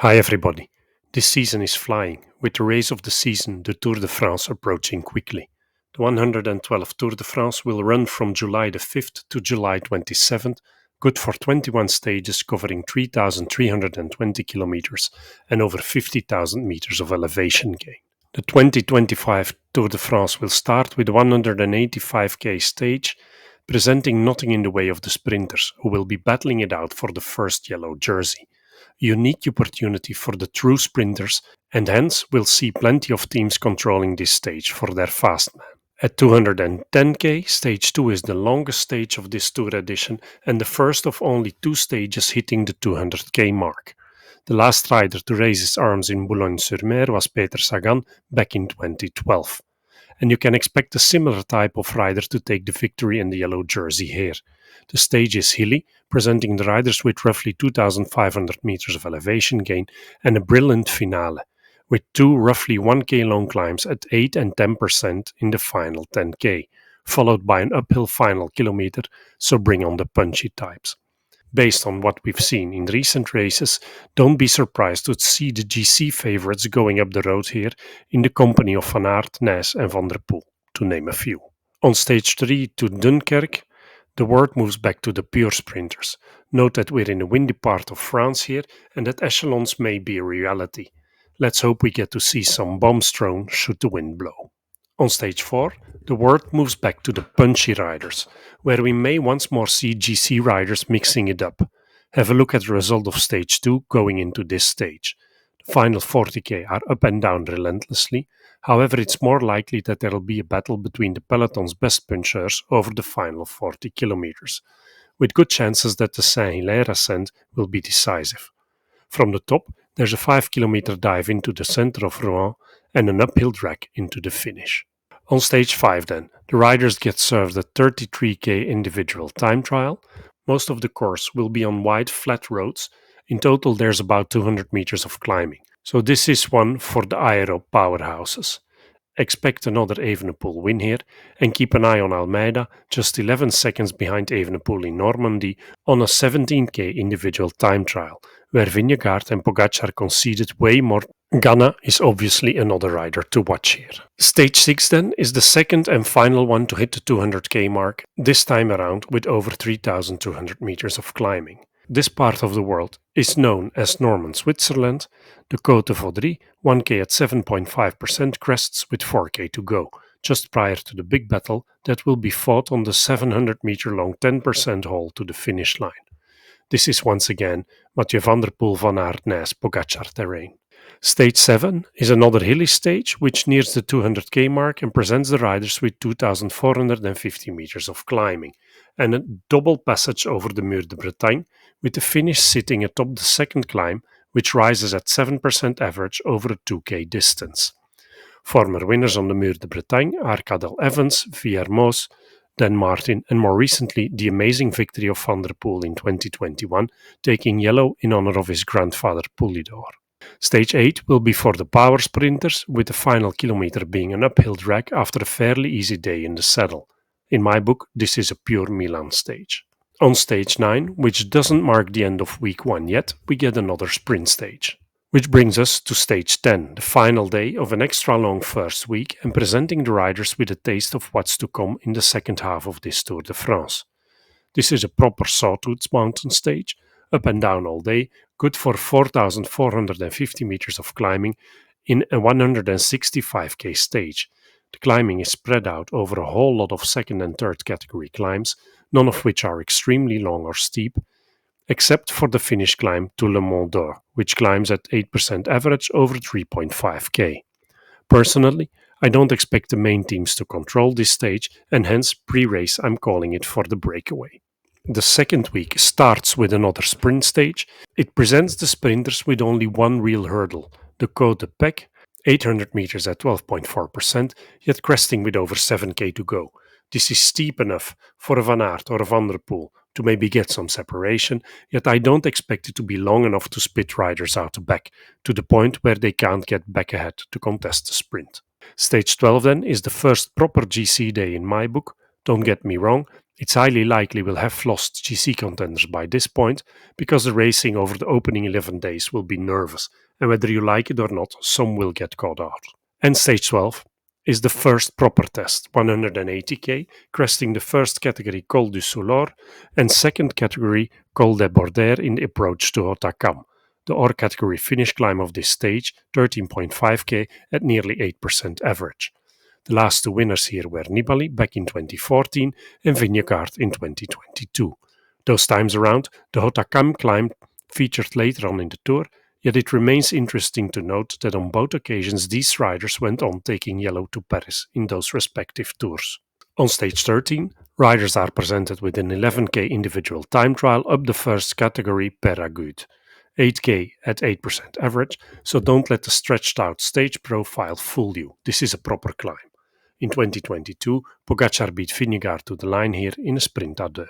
Hi everybody. This season is flying, with the race of the season, the Tour de France, approaching quickly. The 112th Tour de France will run from July the 5th to July 27th, good for 21 stages covering 3,320 kilometers and over 50,000 meters of elevation gain. The 2025 Tour de France will start with a 185k stage, presenting nothing in the way of the sprinters, who will be battling it out for the first yellow jersey. Unique opportunity for the true sprinters, and hence we'll see plenty of teams controlling this stage for their fast man. At 210k, stage 2 is the longest stage of this tour edition and the first of only two stages hitting the 200k mark. The last rider to raise his arms in Boulogne-sur-Mer was Peter Sagan back in 2012. And you can expect a similar type of rider to take the victory in the yellow jersey here. The stage is hilly, presenting the riders with roughly 2,500 meters of elevation gain and a brilliant finale, with two roughly 1k long climbs at 8 and 10% in the final 10k, followed by an uphill final kilometer, so bring on the punchy types. Based on what we've seen in recent races, don't be surprised to see the GC favourites going up the road here in the company of Van Aert, Nys and Van der Poel, to name a few. On stage 3 to Dunkerque, the word moves back to the pure sprinters. Note that we're in a windy part of France here and that echelons may be a reality. Let's hope we get to see some bombs thrown should the wind blow. On stage 4, the word moves back to the punchy riders, where we may once more see GC riders mixing it up. Have a look at the result of stage 2 going into this stage. The final 40k are up and down relentlessly, however it's more likely that there will be a battle between the peloton's best punchers over the final 40 kilometers, with good chances that the Saint-Hilaire ascent will be decisive. From the top, there's a 5-kilometer dive into the center of Rouen and an uphill drag into the finish. On stage 5 then, the riders get served a 33k individual time trial. Most of the course will be on wide flat roads. In total there's about 200 meters of climbing. So this is one for the aero powerhouses. Expect another Evenepoel win here and keep an eye on Almeida, just 11 seconds behind Evenepoel in Normandie, on a 17k individual time trial, where Vingegaard and Pogačar conceded way more. Ganna is obviously another rider to watch here. Stage 6 then is the second and final one to hit the 200k mark, this time around with over 3,200 meters of climbing. This part of the world is known as Norman Switzerland. The Côte de Vaudrey, 1k at 7.5% crests with 4k to go, just prior to the big battle that will be fought on the 700 meter long 10% haul to the finish line. This is once again Mathieu van der Poel, Van Aert, Nys, Pogačar terrain. Stage 7 is another hilly stage which nears the 200k mark and presents the riders with 2,450 meters of climbing and a double passage over the Mûr-de-Bretagne, with the finish sitting atop the second climb, which rises at 7% average over a 2k distance. Former winners on the Mûr-de-Bretagne are Cadel Evans, Vire, Dan Martin, and more recently the amazing victory of Van der Poel in 2021, taking yellow in honor of his grandfather Poulidor. Stage 8 will be for the power sprinters, with the final kilometer being an uphill drag after a fairly easy day in the saddle. In my book, this is a pure Milan stage. On stage 9, which doesn't mark the end of week 1 yet, we get another sprint stage. Which brings us to stage 10, the final day of an extra long first week and presenting the riders with a taste of what's to come in the second half of this Tour de France. This is a proper sawtooth mountain stage, up and down all day, good for 4,450 meters of climbing in a 165k stage. The climbing is spread out over a whole lot of second and third category climbs, none of which are extremely long or steep, except for the finish climb to Le Mont-Dore, which climbs at 8% average over 3.5k. Personally, I don't expect the main teams to control this stage, and hence pre-race I'm calling it for the breakaway. The second week starts with another sprint stage. It presents the sprinters with only one real hurdle, the Côte de Peyragudes, 800 meters at 12.4%, yet cresting with over 7k to go. This is steep enough for a Van Aert or a Van der Poel to maybe get some separation, yet I don't expect it to be long enough to spit riders out the back, to the point where they can't get back ahead to contest the sprint. Stage 12 then is the first proper GC day in my book. Don't get me wrong, It's highly likely we'll have lost GC contenders by this point because the racing over the opening 11 days will be nervous, and whether you like it or not, some will get caught out. And stage 12 is the first proper test, 180k, cresting the first category Col du Soulor and second category Col des Bordères in the approach to Hautacam. The OR category finish climb of this stage, 13.5k at nearly 8% average. The last two winners here were Nibali back in 2014 and Vingegaard in 2022. Those times around, the Hautacam climb featured later on in the Tour, yet it remains interesting to note that on both occasions these riders went on taking yellow to Paris in those respective tours. On stage 13, riders are presented with an 11k individual time trial up the first category Peyragudes. 8k at 8% average, so don't let the stretched out stage profile fool you. This is a proper climb. In 2022, Pogačar beat Vingegaard to the line here in a sprint à deux.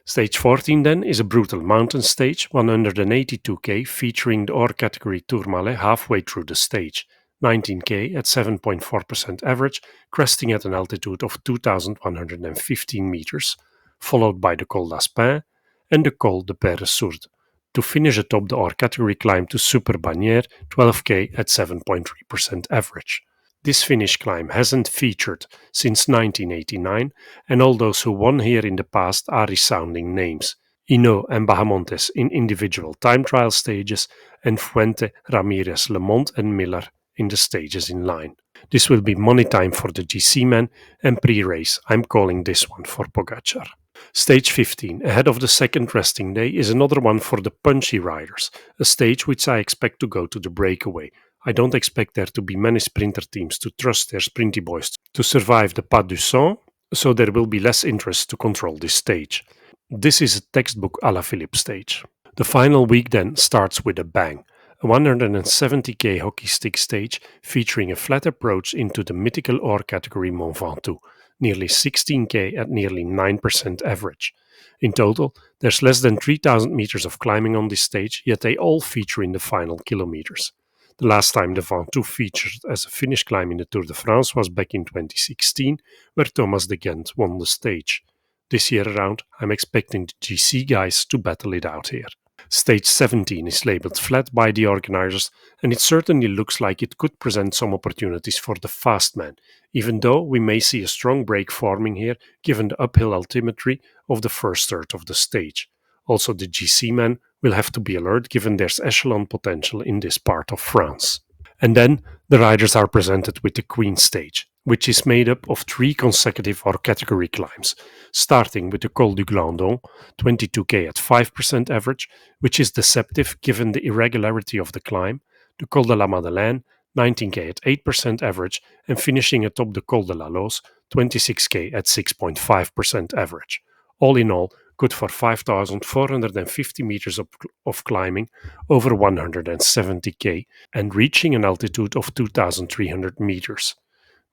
Stage 14 then is a brutal mountain stage, 182k, featuring the OR category Tourmalet halfway through the stage, 19k at 7.4% average, cresting at an altitude of 2,115 meters, followed by the Col d'Aspin and the Col de Peyre-Sourde, to finish atop the OR category climb to Superbagnères, 12k at 7.3% average. This finish climb hasn't featured since 1989, and all those who won here in the past are resounding names. Hinault and Bahamontes in individual time trial stages, and Fuente, Ramirez, Lemont and Miller in the stages in line. This will be money time for the GC men, and pre-race I'm calling this one for Pogačar. Stage 15, ahead of the second resting day, is another one for the punchy riders, a stage which I expect to go to the breakaway. I don't expect there to be many sprinter teams to trust their sprinty boys to survive the Pas du Sang, so there will be less interest to control this stage. This is a textbook Alaphilippe stage. The final week then starts with a bang. A 170k hockey stick stage featuring a flat approach into the mythical OR category Mont Ventoux, nearly 16k at nearly 9% average. In total, there's less than 3,000 meters of climbing on this stage, yet they all feature in the final kilometers. The last time the Ventoux featured as a finish climb in the Tour de France was back in 2016, where Thomas de Gent won the stage. This year around, I'm expecting the GC guys to battle it out here. Stage 17 is labelled flat by the organisers, and it certainly looks like it could present some opportunities for the fast man, even though we may see a strong break forming here given the uphill altimetry of the first third of the stage. Also, the GC men will have to be alert given there's echelon potential in this part of France. And then the riders are presented with the Queen stage, which is made up of 3 consecutive OR category climbs, starting with the Col du Glandon, 22k at 5% average, which is deceptive given the irregularity of the climb, the Col de la Madeleine, 19k at 8% average, and finishing atop the Col de la Loze, 26k at 6.5% average. All in all, good for 5,450 meters of climbing over 170k and reaching an altitude of 2,300 meters.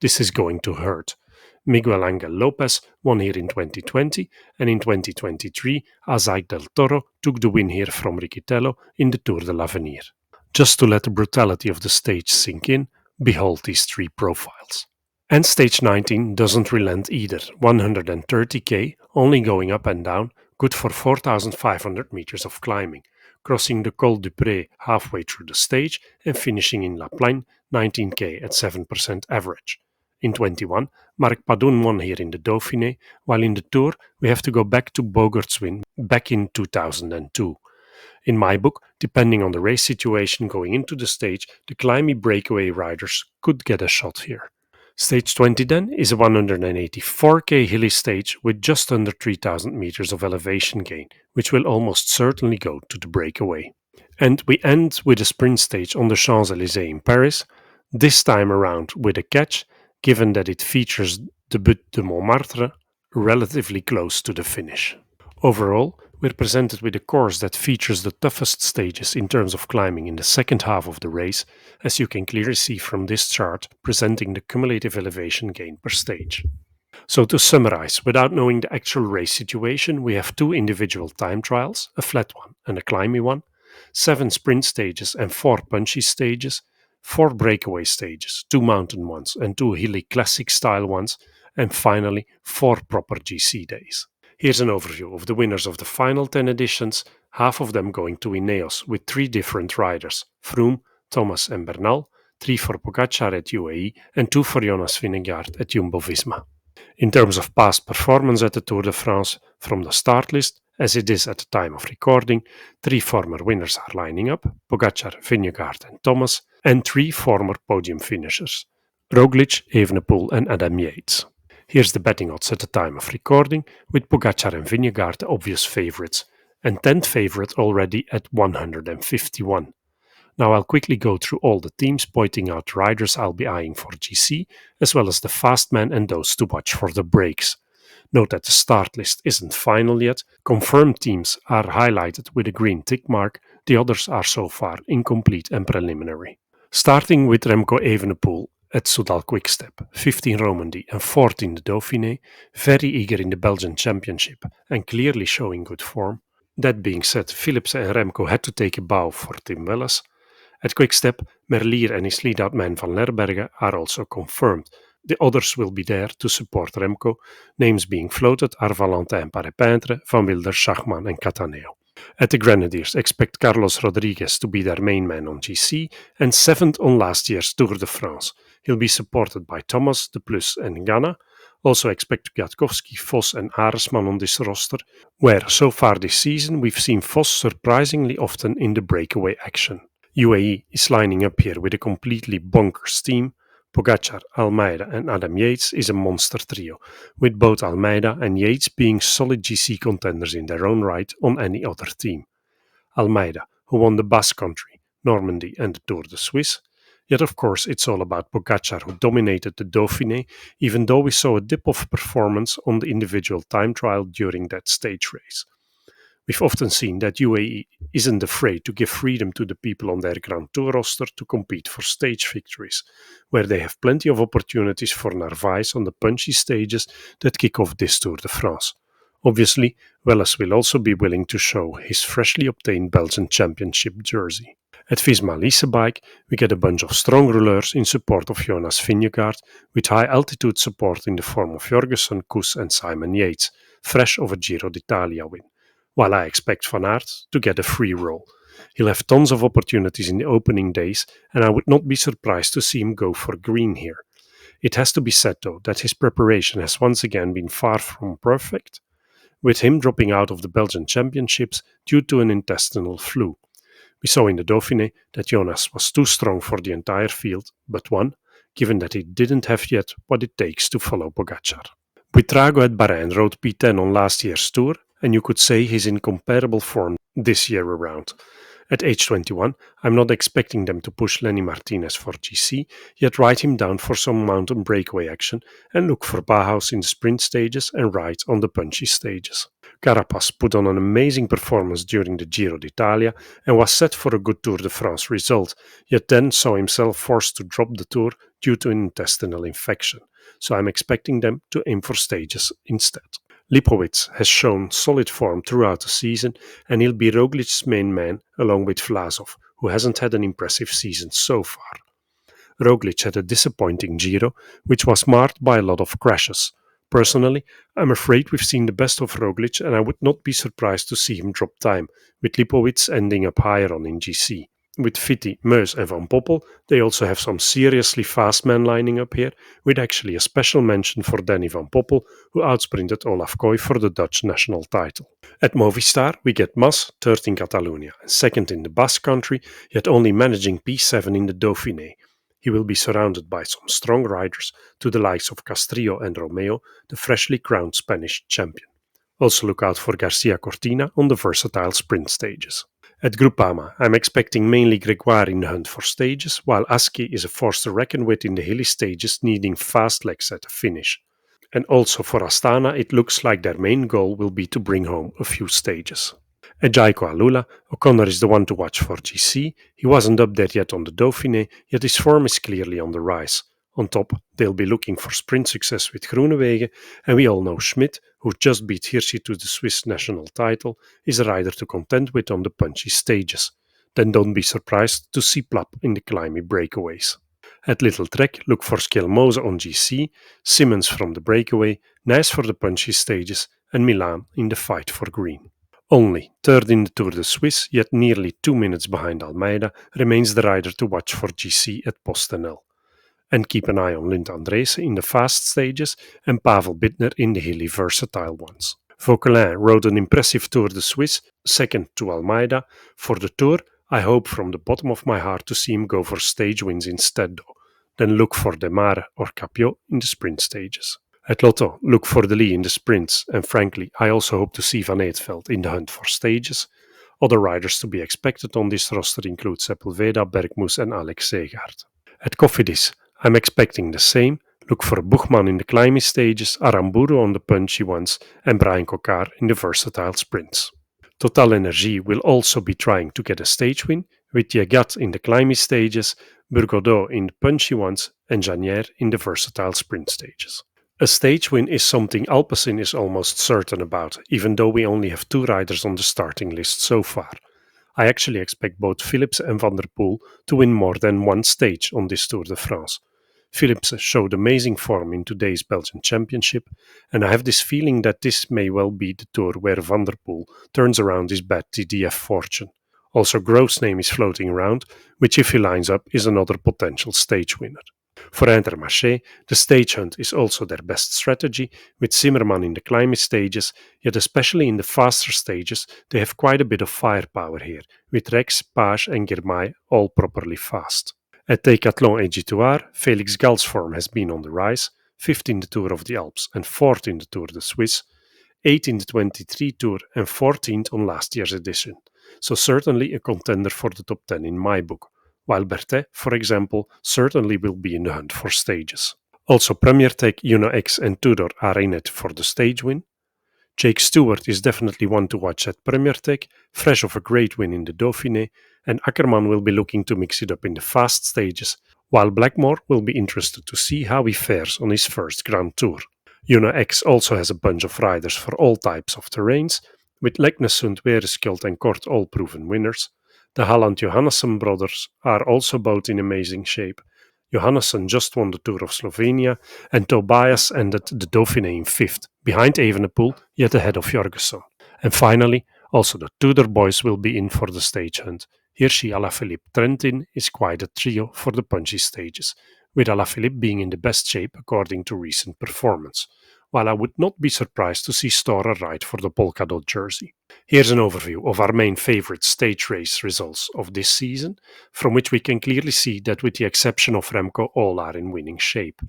This is going to hurt. Miguel Angel Lopez won here in 2020, and in 2023, Azaik del Toro took the win here from Riccitello in the Tour de l'Avenir. Just to let the brutality of the stage sink in, behold these 3 profiles. And stage 19 doesn't relent either, 130k, only going up and down, good for 4,500 meters of climbing, crossing the Col du Pré halfway through the stage and finishing in La Plagne, 19k at 7% average. In 21, Marc Padun won here in the Dauphiné, while in the Tour we have to go back to Bogart's win back in 2002. In my book, depending on the race situation going into the stage, the climby breakaway riders could get a shot here. Stage 20 then is a 184k hilly stage with just under 3,000 meters of elevation gain, which will almost certainly go to the breakaway. And we end with a sprint stage on the Champs-Élysées in Paris, this time around with a catch, given that it features the Butte de Montmartre relatively close to the finish. Overall, we're presented with a course that features the toughest stages in terms of climbing in the second half of the race, as you can clearly see from this chart presenting the cumulative elevation gain per stage. So to summarize, without knowing the actual race situation, we have 2 individual time trials, a flat one and a climby one, 7 sprint stages and 4 punchy stages, 4 breakaway stages, 2 mountain ones and 2 hilly classic style ones, and finally 4 proper GC days. Here's an overview of the winners of the final 10 editions, half of them going to Ineos with 3 different riders: Froome, Thomas and Bernal, 3 for Pogacar at UAE and 2 for Jonas Vingegaard at Jumbo-Visma. In terms of past performance at the Tour de France, from the start list, as it is at the time of recording, 3 former winners are lining up: Pogacar, Vingegaard and Thomas, and 3 former podium finishers: Roglic, Evenepoel and Adam Yates. Here's the betting odds at the time of recording, with Pogacar and Vingegaard the obvious favourites, and 10th favourite already at 151. Now I'll quickly go through all the teams, pointing out riders I'll be eyeing for GC, as well as the fast men and those to watch for the breaks. Note that the start list isn't final yet. Confirmed teams are highlighted with a green tick mark, the others are so far incomplete and preliminary. Starting with Remco Evenepoel at Soudal Quickstep, 15 Romandie and 14 the Dauphiné, very eager in the Belgian Championship and clearly showing good form. That being said, Philipsen and Remco had to take a bow for Tim Welles. At Quickstep, Merlier and his lead-out man Van Lerberge are also confirmed. The others will be there to support Remco. Names being floated are Valentin Paré-Peintre, Van Wilder, Schachmann and Cataneo. At the Grenadiers, expect Carlos Rodriguez to be their main man on GC and 7th on last year's Tour de France. He'll be supported by Thomas, De Plus and Ganna. Also expect Kwiatkowski, Vos and Aresman on this roster, where so far this season we've seen Vos surprisingly often in the breakaway action. UAE is lining up here with a completely bonkers team. Pogacar, Almeida and Adam Yates is a monster trio, with both Almeida and Yates being solid GC contenders in their own right on any other team. Almeida, who won the Basque Country, Normandy and the Tour de Suisse. Yet of course it's all about Pogacar, who dominated the Dauphiné, even though we saw a dip of performance on the individual time trial during that stage race. We've often seen that UAE isn't afraid to give freedom to the people on their Grand Tour roster to compete for stage victories, where they have plenty of opportunities for Narvaez on the punchy stages that kick off this Tour de France. Obviously, Welles will also be willing to show his freshly obtained Belgian Championship jersey. At Visma Lease Bike, we get a bunch of strong rouleurs in support of Jonas Vingegaard, with high-altitude support in the form of Jorgensen, Koes and Simon Yates, fresh of a Giro d'Italia win, while I expect Van Aert to get a free roll. He'll have tons of opportunities in the opening days, and I would not be surprised to see him go for green here. It has to be said, though, that his preparation has once again been far from perfect, with him dropping out of the Belgian Championships due to an intestinal flu. We saw in the Dauphiné that Jonas was too strong for the entire field, but won, given that he didn't have yet what it takes to follow Pogacar. Buitrago at Bahrain rode P10 on last year's Tour, and you could say he's in comparable form this year around. At age 21, I'm not expecting them to push Lenny Martinez for GC, yet write him down for some mountain breakaway action and look for Bauhaus in the sprint stages and ride on the punchy stages. Carapaz put on an amazing performance during the Giro d'Italia and was set for a good Tour de France result, yet then saw himself forced to drop the Tour due to an intestinal infection, so I'm expecting them to aim for stages instead. Lipowitz has shown solid form throughout the season, and he'll be Roglic's main man along with Vlasov, who hasn't had an impressive season so far. Roglic had a disappointing Giro, which was marred by a lot of crashes. Personally, I'm afraid we've seen the best of Roglic, and I would not be surprised to see him drop time, with Lipowitz ending up higher on in GC. With Vitti, Meus and Van Poppel, they also have some seriously fast men lining up here, with actually a special mention for Danny Van Poppel, who outsprinted Olaf Kooi for the Dutch national title. At Movistar, we get Mas, third in Catalonia and second in the Basque Country, yet only managing P7 in the Dauphiné. He will be surrounded by some strong riders, to the likes of Castrillo and Romeo, the freshly crowned Spanish champion. Also look out for Garcia Cortina on the versatile sprint stages. At Groupama, I'm expecting mainly Gregoire in the hunt for stages, while Aski is a force to reckon with in the hilly stages, needing fast legs at the finish. And also for Astana, it looks like their main goal will be to bring home a few stages. At Jaiko Alula, O'Connor is the one to watch for GC. He wasn't up there yet on the Dauphiné, yet his form is clearly on the rise. On top, they'll be looking for sprint success with Groenewegen, and we all know Schmidt, who just beat Hirschi to the Swiss national title, is a rider to contend with on the punchy stages. Then don't be surprised to see Plap in the climby breakaways. At Little Trek, look for Skelmose on GC, Simmons from the breakaway, Nice for the punchy stages, and Milan in the fight for green. Only third in the Tour de Suisse, yet nearly 2 minutes behind Almeida, remains the rider to watch for GC at Postenel. And keep an eye on Lund Andresen in the fast stages and Pavel Bittner in the hilly versatile ones. Vauquelin rode an impressive Tour de Suisse, second to Almeida. For the Tour, I hope from the bottom of my heart to see him go for stage wins instead though. Then look for Demare or Capio in the sprint stages. At Lotto, look for De Lee in the sprints, and frankly, I also hope to see Van Eetveld in the hunt for stages. Other riders to be expected on this roster include Sepulveda, Bergmoes and Alex Seegaard. At Cofidis, I'm expecting the same. Look for Buchmann in the climbing stages, Aramburu on the punchy ones, and Brian Cocard in the versatile sprints. Total Energie will also be trying to get a stage win, with Yegat in the climbing stages, Burgodeau in the punchy ones, and Janier in the versatile sprint stages. A stage win is something Alpecin is almost certain about, even though we only have 2 riders on the starting list so far. I actually expect both Philips and Van der Poel to win more than one stage on this Tour de France. Philips showed amazing form in today's Belgian Championship, and I have this feeling that this may well be the Tour where Van der Poel turns around his bad TDF fortune. Also, Grove's name is floating around, which if he lines up is another potential stage winner. For Intermarché, the stage hunt is also their best strategy, with Zimmermann in the climbing stages, yet especially in the faster stages they have quite a bit of firepower here, with Rex, Page and Girmay all properly fast. At Decathlon Egitoire, Felix Gal's form has been on the rise, 5th in the Tour of the Alps and 4th in the Tour de Suisse, 8th in the 23 Tour and 14th on last year's edition, so certainly a contender for the top 10 in my book, while Berthet, for example, certainly will be in the hunt for stages. Also Premier Tech, Uno X and Tudor are in it for the stage win. Jake Stewart is definitely one to watch at Premier Tech, fresh of a great win in the Dauphiné, and Ackermann will be looking to mix it up in the fast stages, while Blackmore will be interested to see how he fares on his first Grand Tour. Uno X also has a bunch of riders for all types of terrains, with Leknesund, Weereskjold and Kort all proven winners. The Halland-Johannessen brothers are also both in amazing shape. Johannessen just won the Tour of Slovenia, and Tobias ended the Dauphiné in 5th, behind Evenepoel, yet ahead of Jorgensen. And finally, also the Tudor boys will be in for the stage hunt. Hirschi, Alaphilippe, Trentin is quite a trio for the punchy stages, with Alaphilippe being in the best shape according to recent performance, while I would not be surprised to see Storer ride for the polka dot jersey. Here's an overview of our main favorite stage race results of this season, from which we can clearly see that with the exception of Remco, all are in winning shape.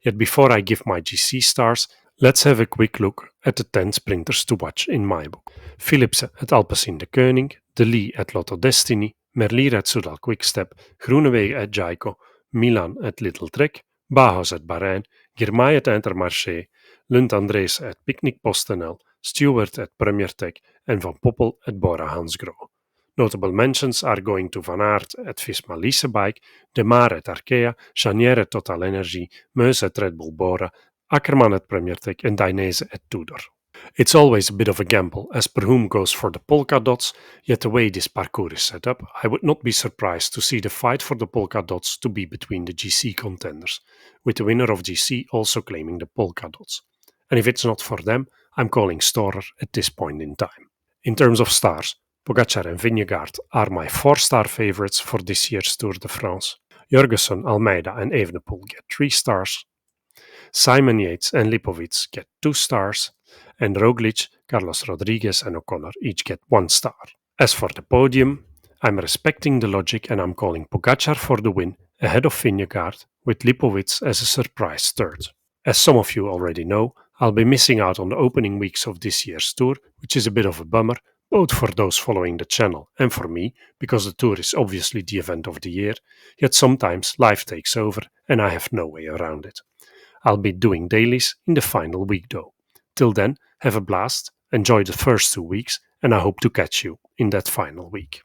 Yet before I give my GC stars, let's have a quick look at the 10 sprinters to watch in my book. Philipsen at Alpecin de Koning, De Lee at Lotto Destiny, Merlier at Soudal Quickstep, Groenewegen at Jayco, Milan at Little Trek, Bauhaus at Bahrein, Girmay at Intermarché, Lund Andresen at Picnic Postenel, Stewart at Premier Tech, and Van Poppel at Bora Hansgrohe. Notable mentions are going to Van Aert at Visma Leasebike, De Maar at Arkea, Janier at Total Energie, Meus at Red Bull Bora, Ackermann at Premier Tech and Dainese at Tudor. It's always a bit of a gamble as per whom goes for the polka dots, yet the way this parcours is set up, I would not be surprised to see the fight for the polka dots to be between the GC contenders, with the winner of GC also claiming the polka dots. And if it's not for them, I'm calling Storer at this point in time. In terms of stars, Pogačar and Vingegaard are my 4-star favorites for this year's Tour de France. Jorgensen, Almeida and Evenepoel get 3 stars. Simon Yates and Lipovic get 2 stars, and Roglic, Carlos Rodriguez and O'Connor each get 1 star. As for the podium, I'm respecting the logic and I'm calling Pogačar for the win ahead of Vingegaard, with Lipovic as a surprise third. As some of you already know, I'll be missing out on the opening weeks of this year's tour, which is a bit of a bummer, both for those following the channel and for me, because the tour is obviously the event of the year, yet sometimes life takes over and I have no way around it. I'll be doing dailies in the final week though. Till then, have a blast, enjoy the first 2 weeks, and I hope to catch you in that final week.